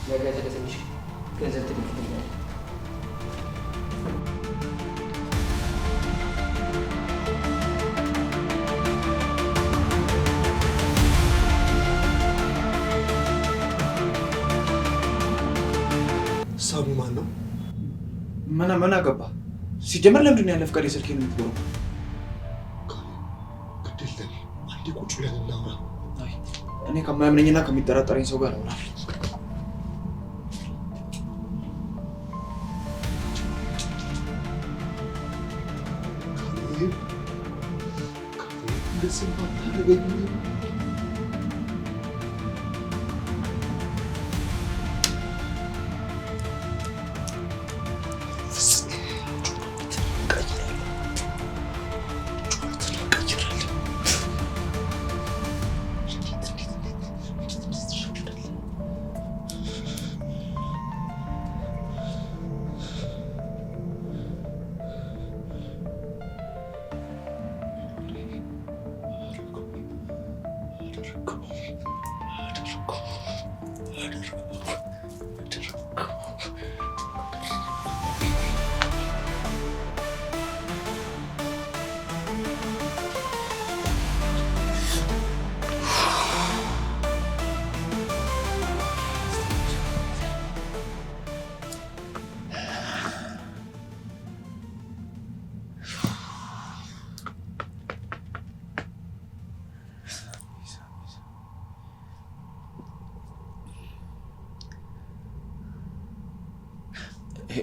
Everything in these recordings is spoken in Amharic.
ነገ ትንሽ ገንዘብ ትልክልኛለህ። ሳሚ ማን ነው? ምን አገባ? ሲጀመር ለምንድን ነው ያለ ፍቃድ የስልኬን የምትገባው? ግድል አንዴ ቁጭ ብለን እናውራ። እኔ ከማያምነኝና ከሚጠራጠረኝ ሰው ጋር አወራለሁ።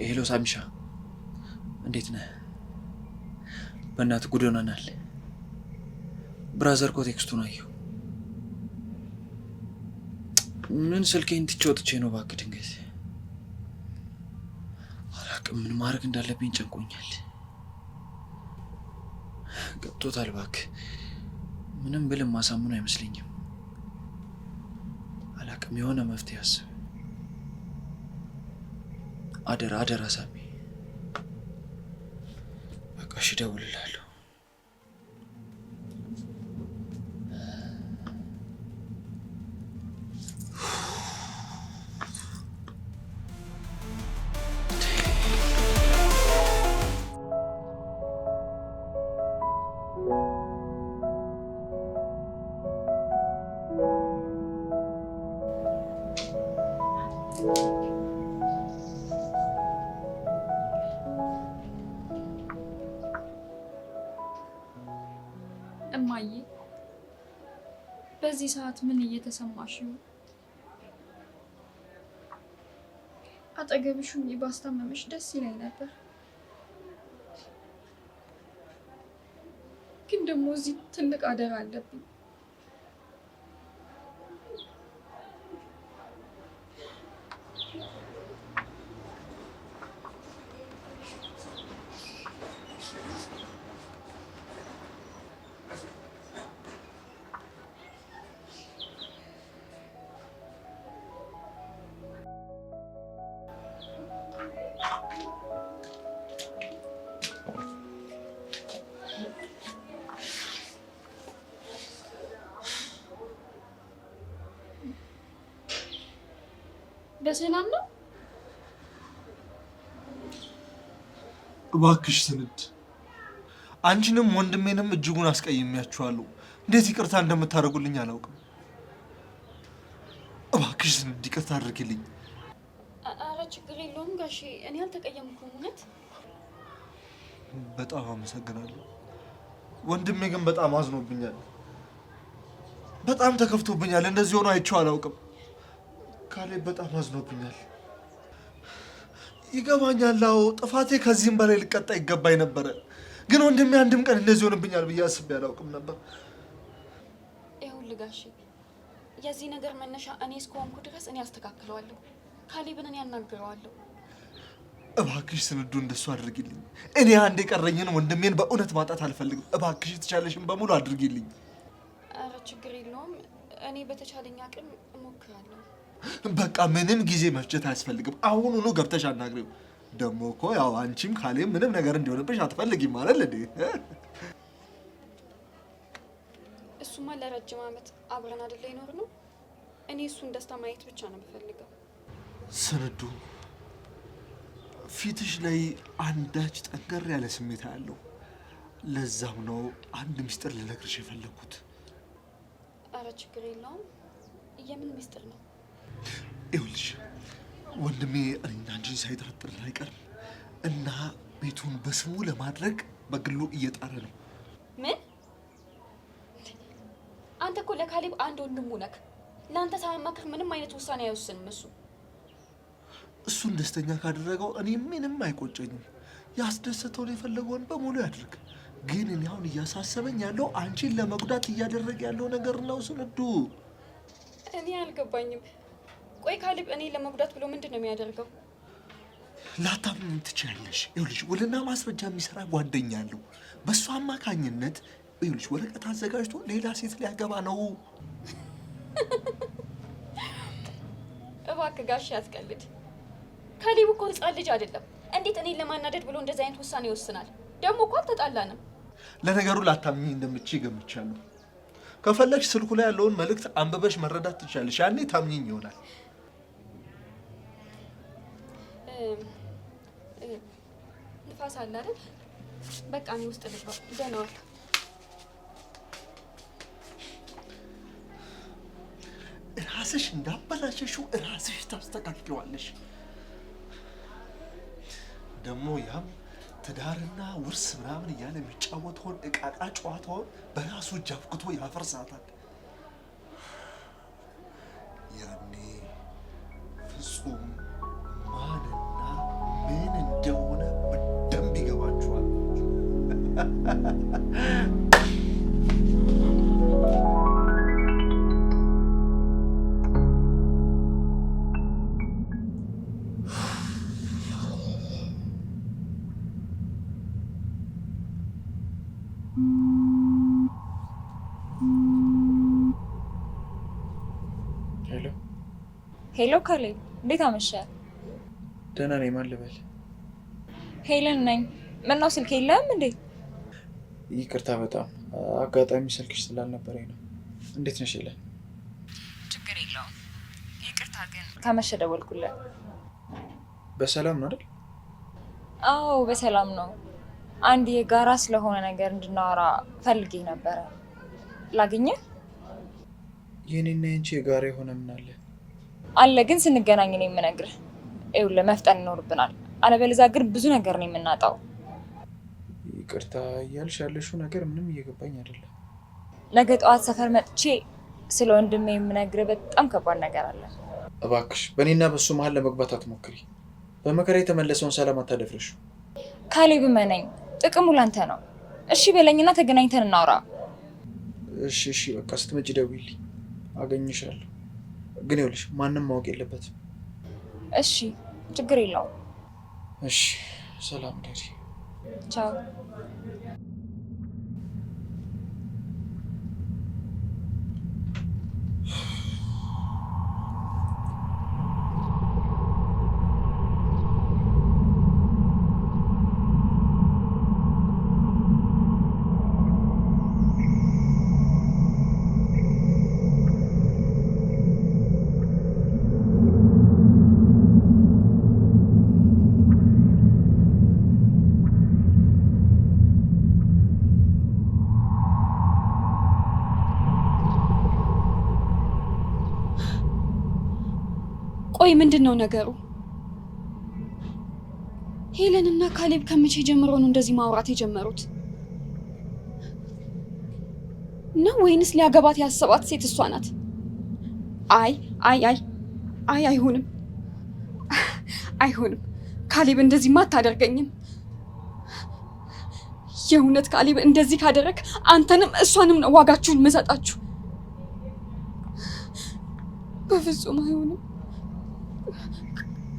ሄሎ ሳሚሻ፣ እንዴት ነህ? በእናትህ ጉድ ሆነናል። ብራዘር እኮ ቴክስቱን አየሁ። ምን ስልኬን ትቼ ወጥቼ ነው? እባክህ ድንገት አላውቅም፣ ምን ማድረግ እንዳለብኝ ጨንቆኛል። ገብቶታል? እባክህ ምንም ብልም ማሳምኑ አይመስለኝም። አላውቅም፣ የሆነ መፍትሄ አስብ። አደራ አደራ ሳሚ። በቃ እሺ፣ እደውልልሃለሁ። እማዬ፣ በዚህ ሰዓት ምን እየተሰማሽ ነው? አጠገብሽ ሁኚ ባስታመመሽ ደስ ይለኝ ነበር፣ ግን ደግሞ እዚህ ትልቅ አደራ አለብኝ። በሰላም ነው? እባክሽ ስንድ፣ አንቺንም ወንድሜንም እጅጉን አስቀይሜያችኋለሁ። እንዴት ይቅርታ እንደምታደርጉልኝ አላውቅም። እባክሽ ስንድ ይቅርታ አድርጊልኝ። አረ ችግር የለውም ጋሼ፣ እኔ አልተቀየምኩም። እውነት በጣም አመሰግናለሁ። ወንድሜ ግን በጣም አዝኖብኛል፣ በጣም ተከፍቶብኛል። እንደዚህ ሆኖ አይቼው አላውቅም። ካሌብ በጣም አዝኖብኛል። ይገባኛል። አዎ ጥፋቴ ከዚህም በላይ ሊቀጣ ይገባኝ ነበረ። ግን ወንድሜ አንድም ቀን እንደዚህ ሆንብኛል ብዬ አስቤ አላውቅም ነበር። ይኸውልህ ጋሼ፣ የዚህ ነገር መነሻ እኔ እስከሆንኩ ድረስ እኔ አስተካክለዋለሁ። ካሌብን እኔ አናግረዋለሁ። እባክሽ ስንዱ እንደሱ አድርጊልኝ። እኔ አንድ የቀረኝን ወንድሜን በእውነት ማጣት አልፈልግም። እባክሽ የተቻለሽን በሙሉ አድርጊልኝ። አረ ችግር የለውም፣ እኔ በተቻለኝ አቅም እሞክራለሁ። በቃ ምንም ጊዜ መፍጀት አያስፈልግም። አሁኑኑ ገብተሽ አናግሪው። ደግሞ እኮ ያው አንቺም ካሌም ምንም ነገር እንዲሆንብሽ አትፈልጊም ማለት እንዴ? እሱማ ለረጅም ዓመት አብረን አይደለ ይኖር ነው። እኔ እሱን ደስታ ማየት ብቻ ነው የምፈልገው። ስንዱ ፊትሽ ላይ አንዳች ጠንከር ያለ ስሜት አለው። ለዛም ነው አንድ ምስጢር ልነግርሽ የፈለኩት። ኧረ ችግር የለውም። የምን ምስጢር ነው? ይኸውልሽ ወንድሜ እኔና አንቺን ሳይጠረጥር አይቀርም እና ቤቱን በስሙ ለማድረግ በግሉ እየጣረ ነው። ምን? አንተ እኮ ለካሌብ አንድ ወንድሙ ነክ። ለአንተ ሳያማክር ምንም አይነት ውሳኔ አይወስንም እሱ። እሱን ደስተኛ ካደረገው እኔ ምንም አይቆጨኝም። ያስደሰተውን የፈለገውን በሙሉ ያድርግ። ግን እኔ አሁን እያሳሰበኝ ያለው አንቺን ለመጉዳት እያደረገ ያለው ነገር ነው ስንዱ። እኔ አልገባኝም። ቆይ ካሌብ እኔ ለመጉዳት ብሎ ምንድን ነው የሚያደርገው? ላታምኚኝ ትችያለሽ። ይኸውልሽ ውልና ማስረጃ የሚሰራ ጓደኛ አለው። በእሱ አማካኝነት ይኸውልሽ ወረቀት አዘጋጅቶ ሌላ ሴት ሊያገባ ነው። እባክህ ጋሽ አትቀልድ። ካሌብ እኮ ህፃን ልጅ አይደለም። እንዴት እኔን ለማናደድ ብሎ እንደዚህ አይነት ውሳኔ ይወስናል? ደግሞ እኮ አልተጣላንም። ለነገሩ ላታምኚኝ እንደምትችይ ገምቻለሁ። ከፈለግሽ ስልኩ ላይ ያለውን መልእክት አንብበሽ መረዳት ትችያለሽ። ያኔ ታምኚኝ ይሆናል። ንፋስ አለ አይደል? በቃ እኔ ውስጥ ልግባ። ደህና ዋል። ራስሽ እንዳበላሸሽው ራስሽ ታስተካክለዋለሽ። ደግሞ ያም ትዳርና ውርስ ምናምን እያለ የሚጫወተውን እቃቃ ጨዋታውን በራሱ እጅ አፍክቶ ያፈርሳታል። ያኔ ፍጹም ማንና ምን እንደሆነ በደንብ ይገባችኋል። ሄሎ ካሌብ፣ እንዴት አመሸ? ደህና ነኝ። ማን ልበል? ሄለን ነኝ። ምነው ስልክ የለህም እንዴ? ይቅርታ፣ በጣም አጋጣሚ ስልክሽ ስላልነበረኝ ነው። እንዴት ነሽ ሄለን? ችግር የለውም። ይቅርታ ግን ከመሸ ደወልኩለት። በሰላም ነው አይደል? አዎ በሰላም ነው። አንድ የጋራ ስለሆነ ነገር እንድናወራ ፈልጌ ነበረ። ላግኝህ? የኔና ያንቺ የጋራ የሆነ ምን አለ? አለ፣ ግን ስንገናኝ ነው የምነግርህ። ይኸውልህ መፍጠን ይኖርብናል፣ አለበለዚያ ግን ብዙ ነገር ነው የምናጣው። ይቅርታ እያልሽ ያለሽው ነገር ምንም እየገባኝ አይደለም። ነገ ጠዋት ሰፈር መጥቼ ስለ ወንድሜ የምነግርህ በጣም ከባድ ነገር አለ። እባክሽ በእኔና በሱ መሀል ለመግባት አትሞክሪ። በመከራ የተመለሰውን ሰላም አታደፍርሽ። ካሌብ እመነኝ፣ ጥቅሙ ላንተ ነው። እሺ በለኝና ተገናኝተን እናውራ። እሺ በቃ ስትመጪ ደውይልኝ፣ አገኝሻለሁ። ግን ይኸውልሽ ማንም ማወቅ የለበትም። እሺ ችግር የለውም። እሺ ሰላም ደሪ። ቻው። ቆይ ምንድን ነው ነገሩ? ሄለን እና ካሌብ ከመቼ ጀምሮ ነው እንደዚህ ማውራት የጀመሩት? ነው ወይንስ ሊያገባት ያሰባት ሴት እሷ ናት? አይሆንም፣ አይሆንም። ካሌብ እንደዚህማ አታደርገኝም። የእውነት ካሌብ እንደዚህ ካደረግ አንተንም እሷንም ነው ዋጋችሁን የምሰጣችሁ። በፍጹም አይሆንም።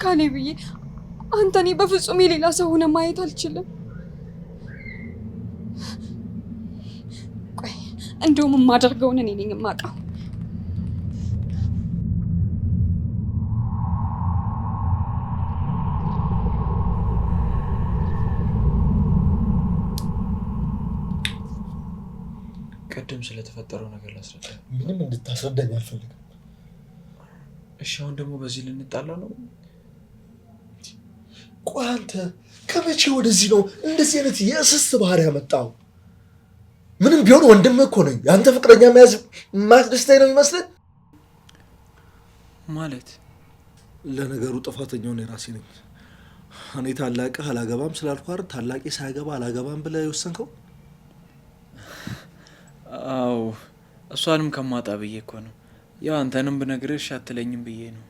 ካሌብዬ፣ አንተ እኔ በፍጹም የሌላ ሰው ሆነ ማየት አልችልም። ቆይ እንደውም የማደርገውን እኔ ነኝ የማውቀው። ቅድም ስለተፈጠረው ነገር ላስረዳ። ምንም እንድታስረዳኝ አልፈልግም። እሺ አሁን ደግሞ በዚህ ልንጣላ ነው? ቆይ አንተ ከመቼ ወደዚህ ነው እንደዚህ አይነት የእስስት ባህሪ ያመጣው? ምንም ቢሆን ወንድምህ እኮ ነኝ። ያንተ ፍቅረኛ መያዝ ማስደስታኝ ነው የሚመስልህ? ማለት ለነገሩ ጥፋተኛው እኔ ራሴ ነኝ። እኔ ታላቅህ አላገባም ስላልኩ አይደል ታላቄ ሳያገባ አላገባም ብለህ የወሰንከው? አዎ እሷንም ከማጣ ብዬ እኮ ነው። ያው አንተንም ብነግርህ አትለኝም ብዬ ነው።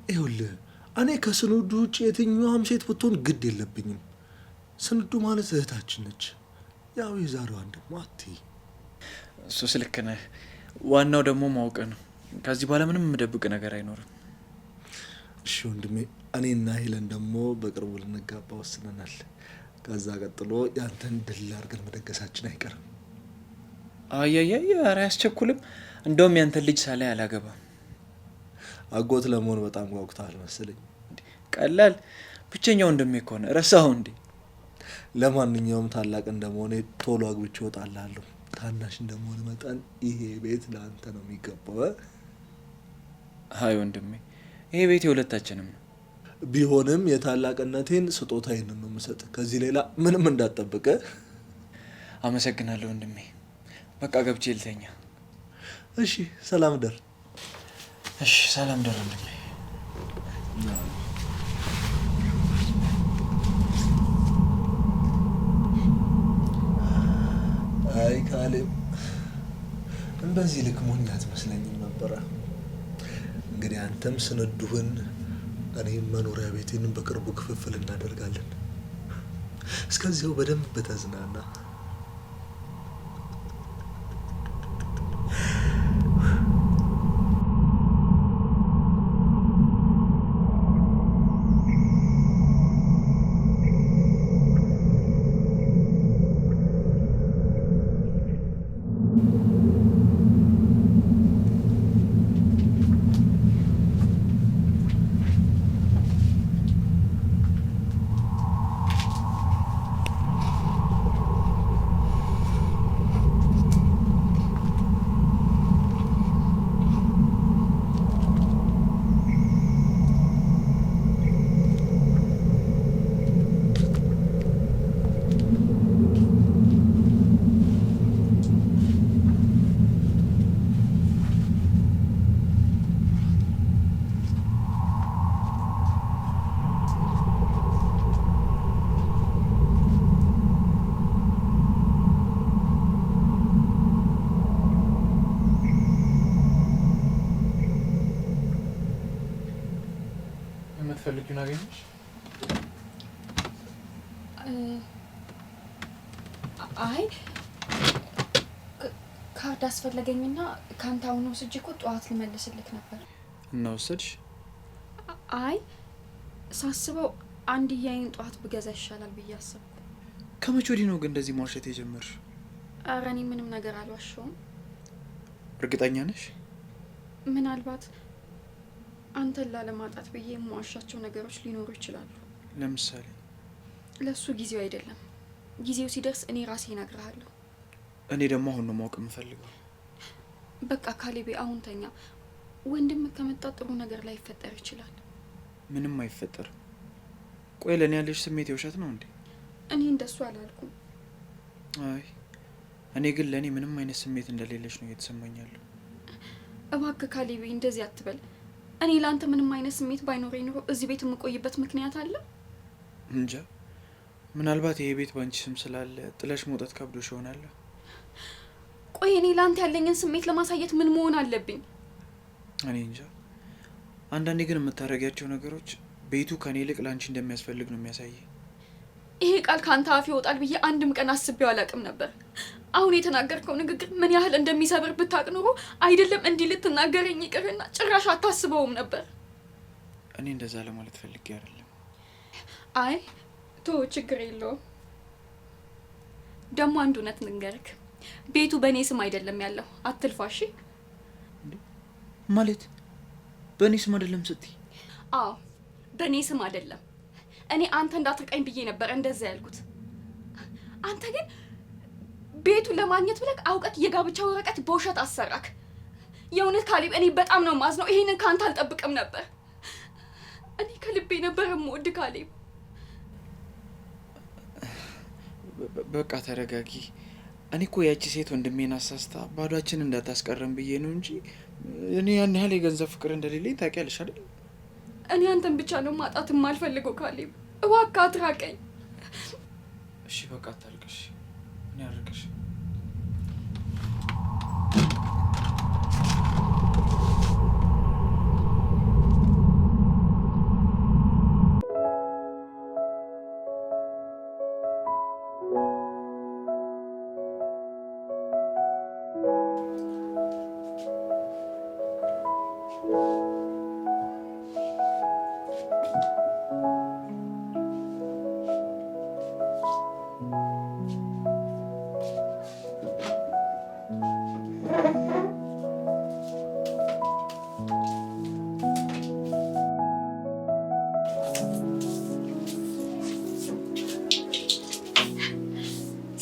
ይኸውልህ እኔ ከስንዱ ውጭ የትኛዋም ሴት ብትሆን ግድ የለብኝም። ስንዱ ማለት እህታችን ነች። ያው የዛሬዋን ደግሞ አትይ። እሱስ ልክ ነህ። ዋናው ደግሞ ማወቅ ነው። ከዚህ በኋላ ምንም የምደብቅ ነገር አይኖርም። እሺ ወንድሜ፣ እኔና ሄለን ደግሞ በቅርቡ ልንጋባ ወስነናል። ከዛ ቀጥሎ ያንተን ድል አድርገን መደገሳችን አይቀርም። አያያይ ኧረ አያስቸኩልም። እንደውም ያንተን ልጅ ሳላይ አላገባም። አጎት ለመሆን በጣም ጓጉተሃል መሰለኝ። ቀላል ብቸኛው ወንድሜ እኮ ነው። ረሳኸው እንዴ? ለማንኛውም ታላቅ እንደመሆኔ ቶሎ አግብቼ እወጣልሃለሁ። ታናሽ እንደመሆን መጠን ይሄ ቤት ለአንተ ነው የሚገባው። አይ ወንድሜ፣ ይሄ ቤት የሁለታችንም ነው። ቢሆንም የታላቅነቴን ስጦታዬን ነው የምሰጥ። ከዚህ ሌላ ምንም እንዳትጠብቅ። አመሰግናለሁ ወንድሜ። በቃ ገብቼ ልተኛ። እሺ ሰላም ደር። እሺ ሰላም ደር ወንድሜ። አይ ካሌብ፣ እንደዚህ ልክ ሞኝ አትመስለኝም ነበረ። እንግዲህ አንተም ስንዱህን እኔም መኖሪያ ቤቴንም በቅርቡ ክፍፍል እናደርጋለን። እስከዚያው በደንብ ተዝናና። የምትፈልጊውን አገኘሽ? አይ ካርድ አስፈለገኝና ካንተ አሁን ወስጄ እኮ ጠዋት ልመልስልክ ነበር። እና ወሰድሽ? አይ ሳስበው አንድያዬን ጠዋት ብገዛ ይሻላል ብዬ አሰብኩ። ከመቼ ወዲህ ነው ግን እንደዚህ መዋሸት የጀመርሽ? ኧረ እኔ ምንም ነገር አልዋሸሁም። እርግጠኛ ነሽ? ምናልባት አንተን ላለማጣት ብዬ የምዋሻቸው ነገሮች ሊኖሩ ይችላሉ። ለምሳሌ? ለሱ ጊዜው አይደለም። ጊዜው ሲደርስ እኔ ራሴ እነግርሃለሁ። እኔ ደግሞ አሁን ነው ማወቅ የምፈልገው። በቃ ካሌቤ አሁን ተኛ። ወንድም ከመጣ ጥሩ ነገር ላይ ይፈጠር ይችላል። ምንም አይፈጠርም። ቆይ ለእኔ ያለሽ ስሜት የውሸት ነው እንዴ? እኔ እንደሱ አላልኩም። አይ እኔ ግን ለእኔ ምንም አይነት ስሜት እንደሌለሽ ነው እየተሰማኛለሁ። እባክህ ካሌቤ እንደዚህ አትበል። እኔ ለአንተ ምንም አይነት ስሜት ባይኖረኝ ኖሮ እዚህ ቤት የምቆይበት ምክንያት አለ? እንጃ። ምናልባት ይሄ ቤት ባንቺ ስም ስላለ ጥለሽ መውጣት ከብዶሽ ይሆናል። ቆይ እኔ ለአንተ ያለኝን ስሜት ለማሳየት ምን መሆን አለብኝ? እኔ እንጃ። አንዳንዴ ግን የምታደርጊያቸው ነገሮች ቤቱ ከኔ ይልቅ ለአንቺ እንደሚያስፈልግ ነው የሚያሳይ። ይሄ ቃል ከአንተ አፍ ይወጣል ብዬ አንድም ቀን አስቤው አላውቅም ነበር። አሁን የተናገርከው ንግግር ምን ያህል እንደሚሰብር ብታውቅ ኖሮ አይደለም እንዲህ ልትናገረኝ ይቅርና ጭራሽ አታስበውም ነበር። እኔ እንደዛ ለማለት ፈልጌ አይደለም። አይ ቶ ችግር የለውም። ደግሞ አንድ እውነት ልንገርክ፣ ቤቱ በእኔ ስም አይደለም ያለው። አትልፋሽ። ማለት በእኔ ስም አይደለም ስትይ? አዎ በእኔ ስም አይደለም። እኔ አንተ እንዳትርቀኝ ብዬ ነበር እንደዛ ያልኩት። አንተ ግን ቤቱን ለማግኘት ብለህ አውቀት የጋብቻ ወረቀት በውሸት አሰራክ። የእውነት ካሌብ እኔ በጣም ነው ማዝነው። ይሄንን ካንተ አልጠብቅም ነበር። እኔ ከልቤ ነበር የምወድ ካሌብ። በቃ ተረጋጊ። እኔ እኮ ያቺ ሴት ወንድሜን አሳስታ ባዷችን እንዳታስቀረም ብዬ ነው እንጂ እኔ ያን ያህል የገንዘብ ፍቅር እንደሌለኝ ታውቂያለሽ አይደል? እኔ አንተን ብቻ ነው ማጣት የማልፈልገው ካሌብ፣ እባክህ አትራቀኝ። እሺ በቃ አታልቅሽ። እኔ አርቅሽ።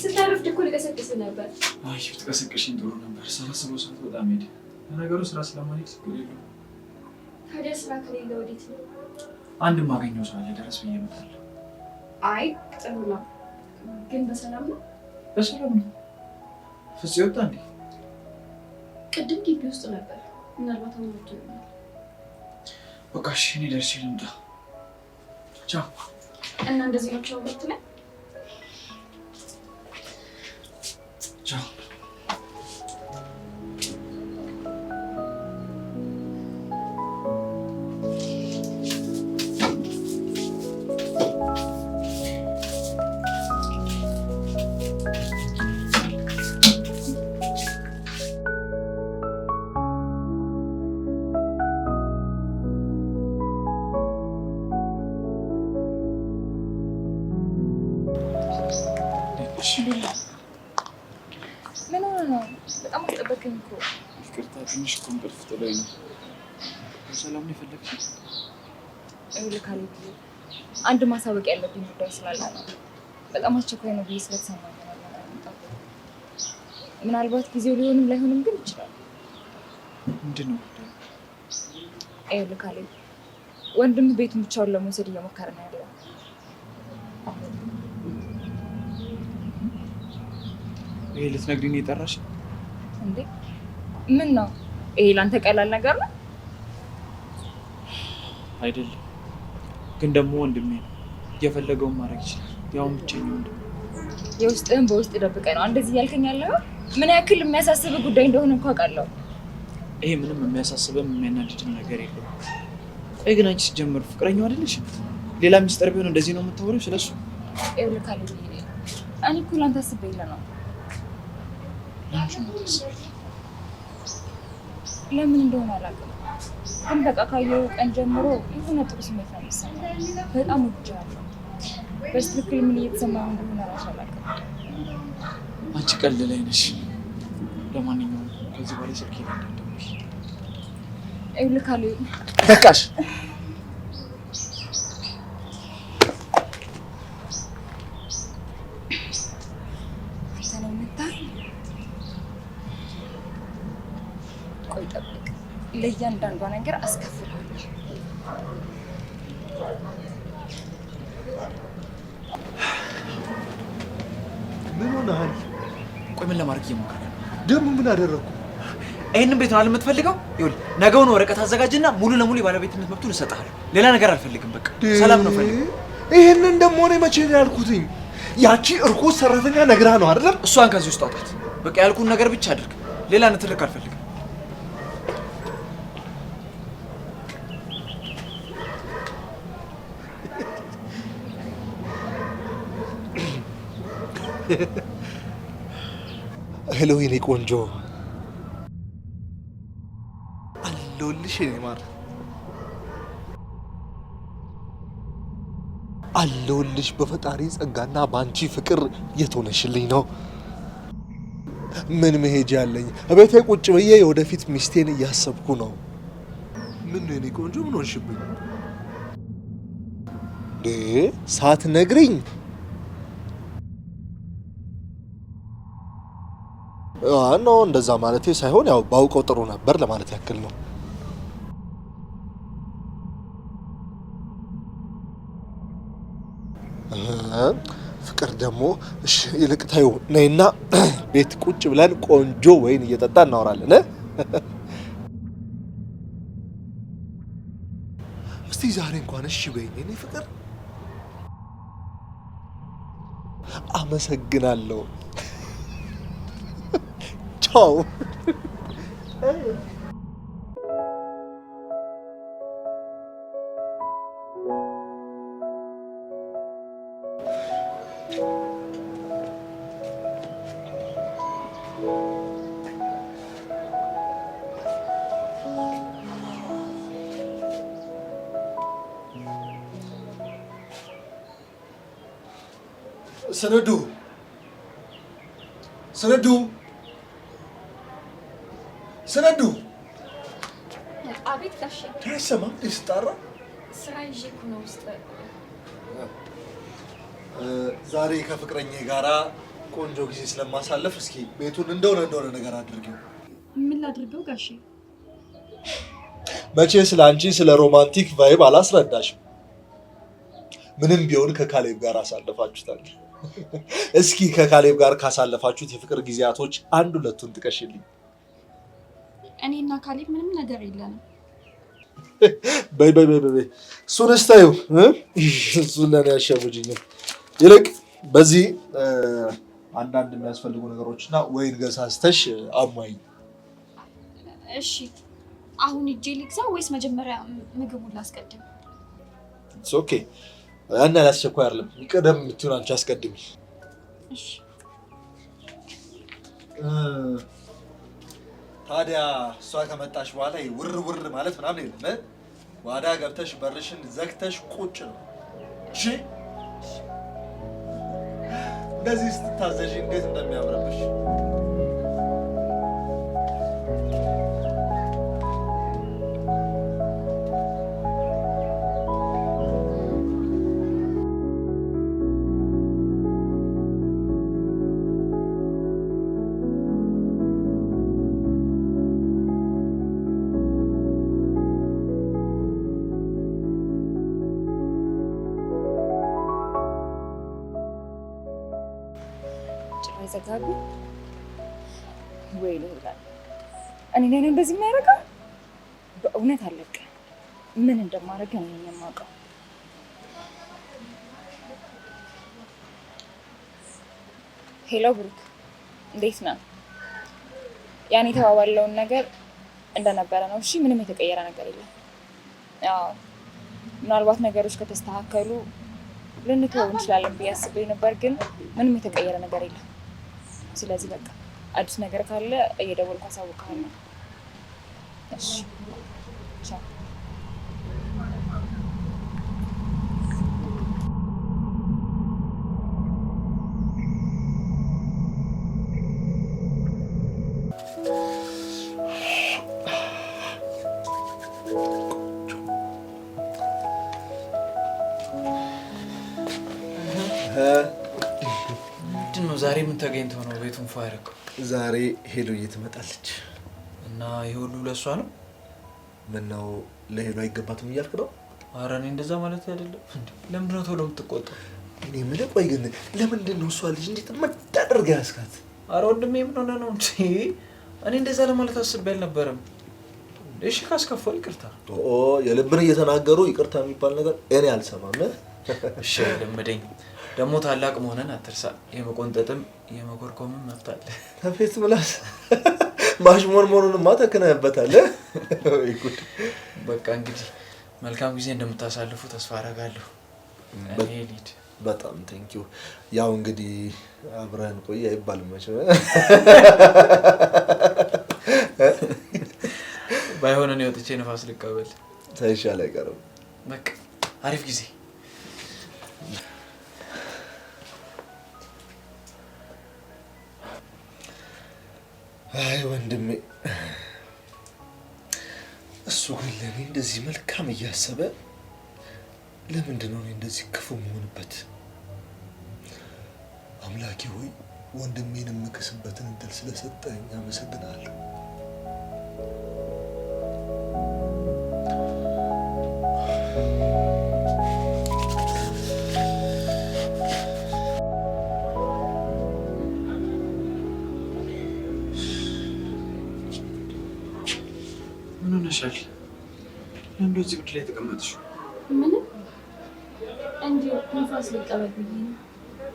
ስታረፍድ እኮ ልቀሰቅስ ነበር። አይ ብትቀሰቅሽኝ ጥሩ ነበር። ሳላስበው ሰዓት በጣም ሄደ። ለነገሩ ስራ ስለማልሄድ ችግር የለውም። ታዲያ ስራ ከሌለ ወዴት ነው? አንድ ማገኘው ሰው አለ፣ ደረስ ብዬ እመጣለሁ። አይ ጥሩ ነው፣ ግን በሰላም ነው? በሰላም ነው። ፍፄ ወጣ እንዴ? ቅድም ግቢ ውስጥ ነበር፣ ምናልባት አሁን ወጥቶ ይሆናል። በቃ እሺ፣ እኔ ደርሼ ልምጣ። ቻው። እና እንደዚህ ነው ቻው ብትለኝ? ቻው። ምን ሆነ ነው? በጣም አስጠበቀኝ እኮ። ይቅርታ፣ ትንሽ እኮ እንቅልፍ ጥሎኝ ነው። በሰላም ነው የፈለግሽኝ? ይኸውልህ ካሌብ፣ አንድ ማሳወቅ ያለብኝ ጉዳይ ስላለ ነው። በጣም አስቸኳይ ነው ብዬ ስለተሰማኝ ነው የመጣሁት። ምናልባት ጊዜው ሊሆንም ላይሆንም ግን ይችላል። ምንድን ነው ጉዳዩ? ይኸውልህ ካሌብ፣ ወንድምህ ቤቱን ብቻውን ለመውሰድ እየሞከረ ነው ያለው። ይሄ ልትነግሪኝ የጠራሽ? እንዴ ምን ነው ይሄ? ላንተ ቀላል ነገር ነው አይደለም፣ ግን ደግሞ ወንድሜ ነው፣ የፈለገውን ማድረግ ይችላል። ያውን ብቸኛ ወንድሜ። የውስጥህን በውስጥ ደብቀህ ነው እንደዚህ እያልከኝ ያለው? ምን ያክል የሚያሳስብ ጉዳይ እንደሆነ እንኳ አውቃለሁ። ይሄ ምንም የሚያሳስበም የሚያናድድም ነገር የለውም። ቆይ ግን አንቺ ስትጀምር ፍቅረኛው አይደለሽ? ሌላ ሚስጥር ቢሆን እንደዚህ ነው የምታወሪው ስለሱ? ይኸውልህ ካሌብ፣ እኔ እኮ ላንተ አስቤልህ ነው። ለምን እንደሆነ አላውቅም፣ ግን በቃ ካየሁ ቀን ጀምሮ የሆነ ጥሩ ስሜት ነው የሚሰማኝ። በጣም ወድጄሃለሁ። በትክክል ምን እየተሰማኝ እንደሆነ እራሱ አላውቅም። አንቺ ቀልድ ላይ ነሽ። ለማንኛውም ከዚህ በላይ ስልክ እንዳትደውይ። ይኸውልህ ካሌብ፣ በቃሽ። አንተ ነው የምታይ። ቆይ ጠብቅ፣ ለእያንዳንዷ ነገር አስከፍልሃለሁ። ምን ሆነሃል? ቆይ ምን ለማድረግ እየሞከረ ነው? ደግሞ ምን አደረግኩ? ይሄንን ቤት ነው አይደል የምትፈልገው? ይኸውልህ ነገውን ወረቀት አዘጋጅና ሙሉ ለሙሉ የባለቤትነት መብቱን እሰጥሃለሁ። ሌላ ነገር አልፈልግም። በቃ ሰላም ነው ፈልገው። ይሄንን ደግሞ እኔ መቼ ነው ያልኩትኝ? ያቺ እርኩስ ሰራተኛ ነግራ ነው አይደለም? እሷን ከዚህ ውስጥ አውጣት። በቃ ያልኩን ነገር ብቻ አድርግ። ሌላ ንትርክ አልፈልግም። ሄሎ የኔ ቆንጆ፣ አለሁልሽ የኔ ማር፣ አለሁልሽ። በፈጣሪ ጸጋና በአንቺ ፍቅር የተሆነሽልኝ ነው። ምን መሄጃ አለኝ? እቤቴ ቁጭ ብዬ የወደፊት ሚስቴን እያሰብኩ ነው። ምን ነው የኔ ቆንጆ፣ ምን ሆንሽብኝ? ሳትነግሪኝ ኖ፣ እንደዛ ማለቴ ሳይሆን ያው ባውቀው ጥሩ ነበር ለማለት ያክል ነው። ፍቅር ደግሞ እሺ ይልቅ ታዩ ነይና ቤት ቁጭ ብለን ቆንጆ ወይን እየጠጣ እናወራለን እስቲ ዛሬ እንኳን እሺ በይኝ እኔ ፍቅር አመሰግናለሁ ቻው ሰነዱ አቤት ጋሼ ተሰማም ይስጣራ ስራ ይዤ እኮ ነው ውስጥ ዛሬ ከፍቅረኛዬ ጋራ ቆንጆ ጊዜ ስለማሳለፍ እስኪ ቤቱን እንደሆነ ነገር አድርጊው ምን ላድርገው ጋሼ መቼ ስለ አንቺ ስለ ሮማንቲክ ቫይብ አላስረዳሽም ምንም ቢሆን ከካሌብ ጋር አሳልፋችሁታል እስኪ ከካሌብ ጋር ካሳለፋችሁት የፍቅር ጊዜያቶች አንድ ሁለቱን ጥቀሽልኝ እኔና ካሌብ ምንም ነገር የለንም በይ እሱንስ ታዩ እሱን ለኔ ያሸውጅኝ ይልቅ በዚህ አንዳንድ የሚያስፈልጉ ነገሮችና ወይን ገሳስተሽ አሟይ እሺ አሁን እጄ ልግዛ ወይስ መጀመሪያ ምግቡን ላስቀድም ኦኬ አና ላስቸኳይ አይደለም ይቀደም የምትሆን አንቺ አስቀድሚ እሺ ታዲያ እሷ ከመጣሽ በኋላ ውር ማለት ምናምን የለም ዋዳ ገብተሽ በርሽን ዘግተሽ ቁጭ ነው እሺ እንደዚህ ስትታዘዥ እንዴት እንደሚያምርብሽ ዘጋቢ ወይ ነው እኔ ነኝ እንደዚህ የሚያደርገው በእውነት አለቀ ምን እንደማደርግ እኔ ነኝ የማውቀው ሄሎ ብሩክ እንዴት ነህ ያኔ ተባባለውን ነገር እንደነበረ ነው እሺ ምንም የተቀየረ ነገር የለም ያው ምናልባት ነገሮች ከተስተካከሉ ልንተው እንችላለን ብዬ አስቤ ነበር ግን ምንም የተቀየረ ነገር የለም ስለዚህ በቃ አዲስ ነገር ካለ እየደወልኩ አሳውቅሃለሁ እሺ ቻው ዛሬ ምን ተገኝቶ ነው ቤቱን ፋይረከው ዛሬ ሄሎዬ ትመጣለች እና ይሁሉ ለሷ ነው ምን ነው ለሄሎ አይገባትም እያልክ ነው ኧረ እኔ እንደዛ ማለት አይደለም ለምንድን ነው ቶሎ የምትቆጣው እኔ ምን ቆይ ግን ለምንድን ነው እሷ ልጅ እንዴት መዳደርጋ ያስካት ኧረ ወንድሜ ምን ሆነ ነው እንዴ እኔ እንደዛ ለማለት አስቤ አልነበረም እሺ ካስከፈል ይቅርታ የልብን እየተናገሩ ይቅርታ የሚባል ነገር እኔ አልሰማም እሺ ለምደኝ ደግሞ ታላቅ መሆነን አትርሳ የመቆንጠጥም የመኮርኮምም መብት አለ ተፌት ምላስ ማሽሞርሞሩንማ ተከናበታለ ወይ ጉድ በቃ እንግዲህ መልካም ጊዜ እንደምታሳልፉ ተስፋ አደርጋለሁ እኔ ልሂድ በጣም ቴንኪው ያው እንግዲህ አብረን ቆይ አይባልም መቼም ባይሆን እኔ ወጥቼ ነፋስ ልቀበል ሳይሻል አይቀርም በቃ አሪፍ ጊዜ አይ ወንድሜ እሱ ግን ለኔ እንደዚህ መልካም እያሰበ ለምንድን ነው እንደዚህ ክፉ መሆንበት አምላኬ ሆይ ወንድሜን የምክስበትን እድል ስለሰጠኝ አመሰግናለሁ ሆነሻል? ለምን እዚህ ብድ ላይ ተቀመጥሽ? ምንም እንዲሁ ንፋስ ልቀበል ብዬ ነው።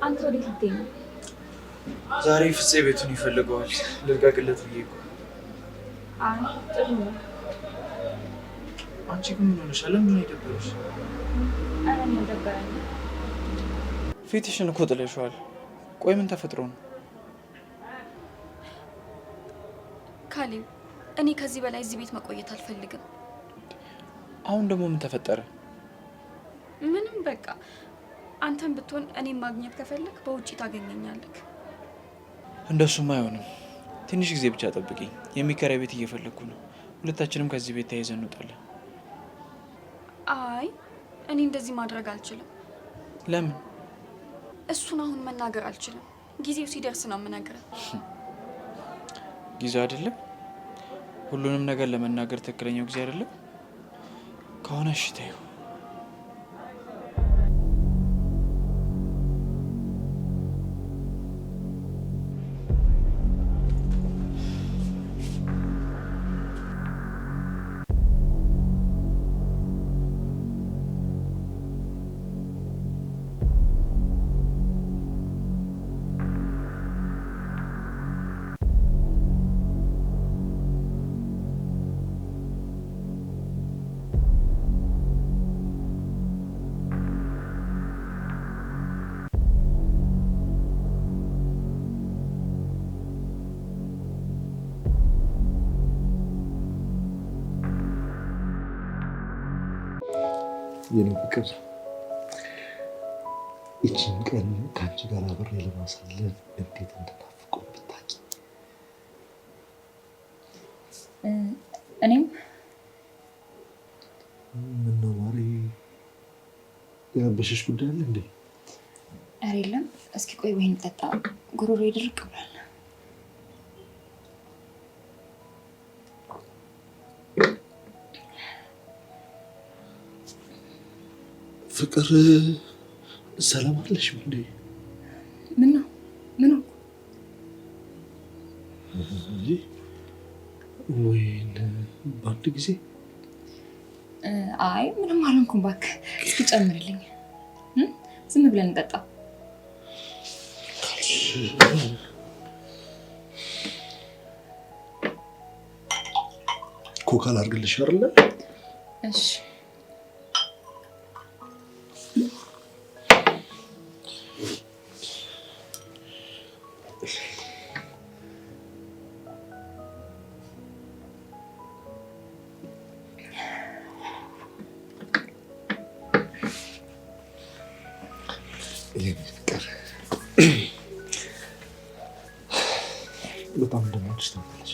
አንተ ወዴት ልትሄድ ነው? ዛሬ ፍፄ ቤቱን ይፈልገዋል። ልልቀቅለት ብዬ እኮ። አይ ጥሩ ነው። አንቺ ግን ምን ሆነሻል? ለምን ነው የደበረሽ? ኧረ እኔ አልደበረኝም። ፊትሽን እኮ ጥለሽዋል። ቆይ ምን ተፈጥሮ ነው? ካሌብ፣ እኔ ከዚህ በላይ እዚህ ቤት መቆየት አልፈልግም። አሁን ደግሞ ምን ተፈጠረ? ምንም በቃ አንተን ብትሆን እኔም ማግኘት ከፈለግ በውጪ ታገኘኛለህ። እንደሱም አይሆንም። ትንሽ ጊዜ ብቻ ጠብቂኝ። የሚከራይ ቤት እየፈለግኩ ነው። ሁለታችንም ከዚህ ቤት ተያይዘን እንወጣለን። አይ እኔ እንደዚህ ማድረግ አልችልም። ለምን? እሱን አሁን መናገር አልችልም። ጊዜው ሲደርስ ነው የምነግርህ። ጊዜው አይደለም? ሁሉንም ነገር ለመናገር ትክክለኛው ጊዜ አይደለም ከሆነ እሺ ተይው። የኔ ፍቅር ይችን ቀን ከአንቺ ጋር አብሬ ለማሳለፍ እንዴት እንደናፍቆኝ ብታውቂ። እኔም ምነው ማሪ የረበሸሽ ጉዳይ አለ እንዴ? ኧረ የለም። እስኪ ቆይ ወይን ጠጣ፣ ጉሮሮ ይድርቅ ብሏል። ፍቅር ሰላም አለሽ እንዴ? ምን ነው ወይን በአንድ ጊዜ? አይ ምንም አልሆንኩም እባክህ። እስኪ ጨምርልኝ። ዝም ብለን እንጠጣ። ኮካ ላድርግልሽ አይደለ? እሺ በጣም እንደምወድሽ ታውቂያለሽ።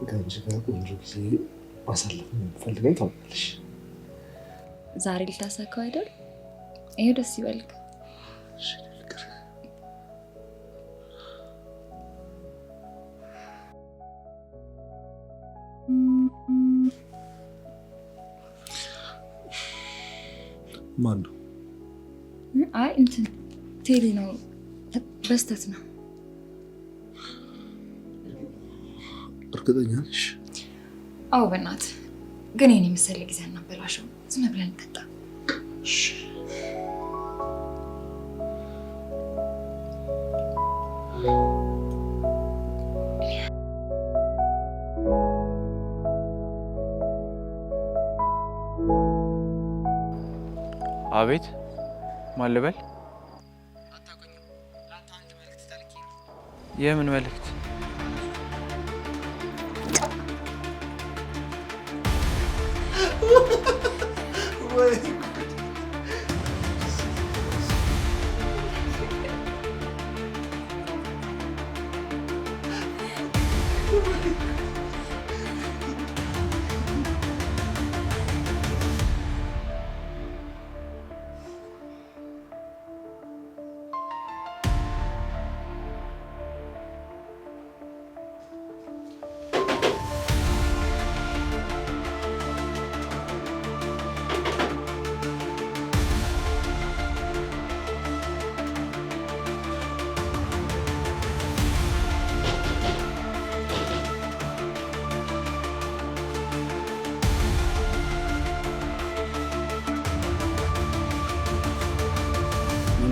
ከአንቺ ጋር ቆንጆ ጊዜ ማሳለፍ የምፈልገው ታውቂያለሽ። ዛሬ ልታሳካው አይደል? ይሄ ደስ ይበልክ። ማን ነው? አይ እንትን ቴሌ ነው። በስተት ነው። እርግጠኛ ነሽ? አዎ በእናትህ ግን የኔ መሰለ ጊዜ አናበላሸው። ዝም ብለን እንጠጣ። አቤት፣ ማን ልበል? የምን መልእክት?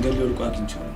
መንገድ ላይ ወድቆ አግኝቼው ነው።